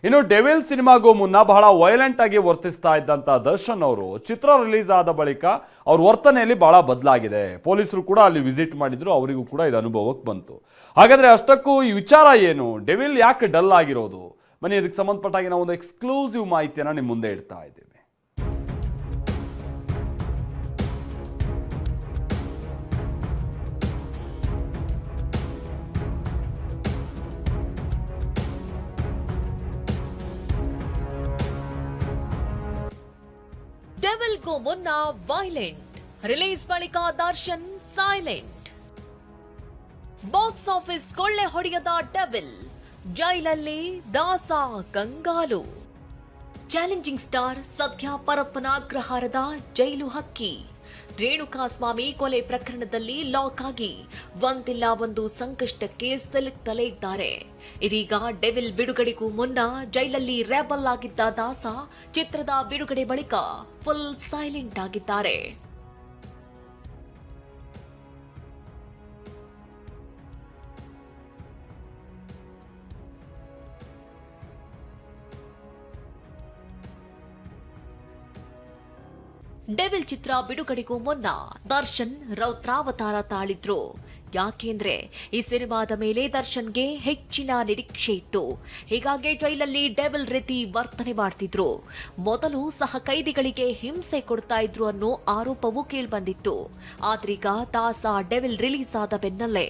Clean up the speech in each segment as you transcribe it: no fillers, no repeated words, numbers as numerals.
ಇನ್ನು ಡೆವಿಲ್ ಸಿನಿಮಾಗೂ ಮುನ್ನ ಬಹಳ ವೈಲೆಂಟ್ ಆಗಿ ವರ್ತಿಸ್ತಾ ಇದ್ದಂತ ದರ್ಶನ್ ಅವರು ಚಿತ್ರ ರಿಲೀಸ್ ಆದ ಬಳಿಕ ಅವ್ರ ವರ್ತನೆಯಲ್ಲಿ ಬಹಳ ಬದಲಾಗಿದೆ. ಪೊಲೀಸರು ಕೂಡ ಅಲ್ಲಿ ವಿಸಿಟ್ ಮಾಡಿದ್ರು, ಅವರಿಗೂ ಕೂಡ ಇದು ಅನುಭವಕ್ಕೆ ಬಂತು. ಹಾಗಾದ್ರೆ ಅಷ್ಟಕ್ಕೂ ಈ ವಿಚಾರ ಏನು? ಡೆವಿಲ್ ಯಾಕೆ ಡಲ್ ಆಗಿರೋದು? ಬನ್ನಿ, ಇದಕ್ಕೆ ಸಂಬಂಧಪಟ್ಟಾಗಿ ನಾವು ಒಂದು ಎಕ್ಸ್ಕ್ಲೂಸಿವ್ ಮಾಹಿತಿಯನ್ನ ನಿಮ್ಮ ಮುಂದೆ ಇಡ್ತಾ ಇದ್ದೇವೆ. ಡೆವಿಲ್ ಗೂ ಮುನ್ನ ವೈಲೆಂಟ್, ರಿಲೀಸ್ ಬಳಿಕ ದರ್ಶನ್ ಸೈಲೆಂಟ್. ಬಾಕ್ಸ್ ಆಫೀಸ್ ಕೊಳ್ಳೆ ಹೊಡೆಯದ ಡೆವಿಲ್, ಜೈಲಲ್ಲಿ ದಾಸ ಕಂಗಾಲು. ಚಾಲೆಂಜಿಂಗ್ ಸ್ಟಾರ್ ಸದ್ಯ ಪರಪ್ಪನ ಅಗ್ರಹಾರದ ಜೈಲು ಹಕ್ಕಿ. ರೇಣುಕಾಸ್ವಾಮಿ ಕೊಲೆ ಪ್ರಕರಣದಲ್ಲಿ ಲಾಕ್ ಆಗಿ ಒಂದಿಲ್ಲ ಒಂದು ಸಂಕಷ್ಟಕ್ಕೆ ಸಿಲುಕ್ತಲೇ ಇದ್ದಾರೆ. ಇದೀಗ ಡೆವಿಲ್ ಬಿಡುಗಡೆಗೂ ಮುನ್ನ ಜೈಲಲ್ಲಿ ರೆಬಲ್ ಆಗಿದ್ದ ದಾಸ ಚಿತ್ರದ ಬಿಡುಗಡೆ ಬಳಿಕ ಫುಲ್ ಸೈಲೆಂಟ್ ಆಗಿದ್ದಾರೆ. ಡೆವಿಲ್ ಚಿತ್ರ ಬಿಡುಗಡೆಗೂ ಮುನ್ನ ದರ್ಶನ್ ರೌದ್ರಾವತಾರ ತಾಳಿದ್ರು. ಯಾಕೆಂದ್ರೆ ಈ ಸಿನಿಮಾದ ಮೇಲೆ ದರ್ಶನ್ಗೆ ಹೆಚ್ಚಿನ ನಿರೀಕ್ಷೆ ಇತ್ತು. ಹೀಗಾಗಿ ಜೈಲಲ್ಲಿ ಡೆವಿಲ್ ರೀತಿ ವರ್ತನೆ ಮಾಡ್ತಿದ್ರು. ಮೊದಲು ಸಹ ಕೈದಿಗಳಿಗೆ ಹಿಂಸೆ ಕೊಡ್ತಾ ಇದ್ರು ಅನ್ನೋ ಆರೋಪವೂ ಕೇಳ್ಬಂದಿತ್ತು. ಆದ್ರೀಗ ದಾಸ ಡೆವಿಲ್ ರಿಲೀಸ್ ಆದ ಬೆನ್ನಲ್ಲೇ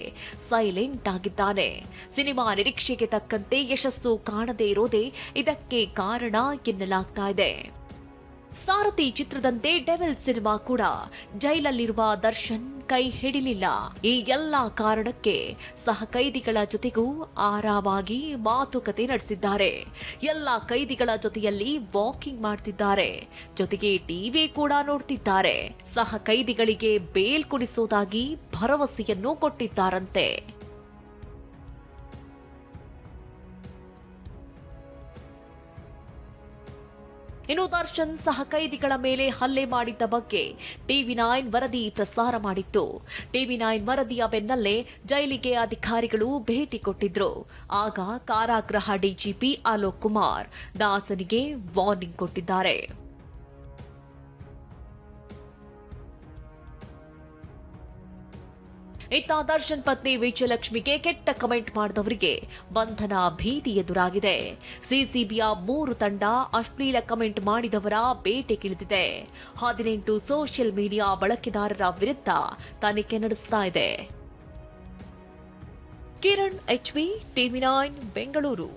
ಸೈಲೆಂಟ್ ಆಗಿದ್ದಾನೆ. ಸಿನಿಮಾ ನಿರೀಕ್ಷೆಗೆ ತಕ್ಕಂತೆ ಯಶಸ್ಸು ಕಾಣದೇ ಇರೋದೇ ಇದಕ್ಕೆ ಕಾರಣ ಎನ್ನಲಾಗ್ತಾ ಇದೆ. ಸಾರಥಿ ಚಿತ್ರದಂತೆ ಡೆವಿಲ್ ಸಿನಿಮಾ ಕೂಡ ಜೈಲಲ್ಲಿರುವ ದರ್ಶನ್ ಕೈ ಹಿಡಿಲಿಲ್ಲ. ಈ ಎಲ್ಲಾ ಕಾರಣಕ್ಕೆ ಸಹ ಕೈದಿಗಳ ಜೊತೆಗೂ ಆರಾಮಾಗಿ ಮಾತುಕತೆ ನಡೆಸಿದ್ದಾರೆ. ಎಲ್ಲಾ ಕೈದಿಗಳ ಜೊತೆಯಲ್ಲಿ ವಾಕಿಂಗ್ ಮಾಡ್ತಿದ್ದಾರೆ. ಜೊತೆಗೆ ಟಿವಿ ಕೂಡ ನೋಡ್ತಿದ್ದಾರೆ. ಸಹ ಕೈದಿಗಳಿಗೆ ಬೇಲ್ ಕೊಡಿಸೋದಾಗಿ ಭರವಸೆಯನ್ನು ಕೊಟ್ಟಿದ್ದಾರಂತೆ. ಇನ್ನು ದರ್ಶನ್ ಸಹ ಕೈದಿಗಳ ಮೇಲೆ ಹಲ್ಲೆ ಮಾಡಿದ್ದ ಬಗ್ಗೆ TV9 ವರದಿ ಪ್ರಸಾರ ಮಾಡಿತ್ತು. TV9 ವರದಿಯ ಬೆನ್ನಲ್ಲೇ ಜೈಲಿಗೆ ಅಧಿಕಾರಿಗಳು ಭೇಟಿ ಕೊಟ್ಟಿದ್ರು. ಆಗ ಕಾರಾಗೃಹ ಡಿಜಿಪಿ ಅಲೋಕ್ ಕುಮಾರ್ ದಾಸನಿಗೆ ವಾರ್ನಿಂಗ್ ಕೊಟ್ಟಿದ್ದಾರೆ. ಇತ್ತ ದರ್ಶನ್ ಪತ್ನಿ ವಿಜಯಲಕ್ಷ್ಮಿಗೆ ಕೆಟ್ಟ ಕಮೆಂಟ್ ಮಾಡಿದವರಿಗೆ ಬಂಧನ ಭೀತಿ ಎದುರಾಗಿದೆ. ಸಿಸಿಬಿಯ 3 ತಂಡ ಅಶ್ಲೀಲ ಕಮೆಂಟ್ ಮಾಡಿದವರ ಬೇಟೆಗಿಳಿದಿದೆ. 18 ಸೋಷಿಯಲ್ ಮೀಡಿಯಾ ಬಳಕೆದಾರರ ವಿರುದ್ಧ ತನಿಖೆ ನಡೆಸ್ತಾ ಇದೆ. Kiran HV, TV9 Bengaluru.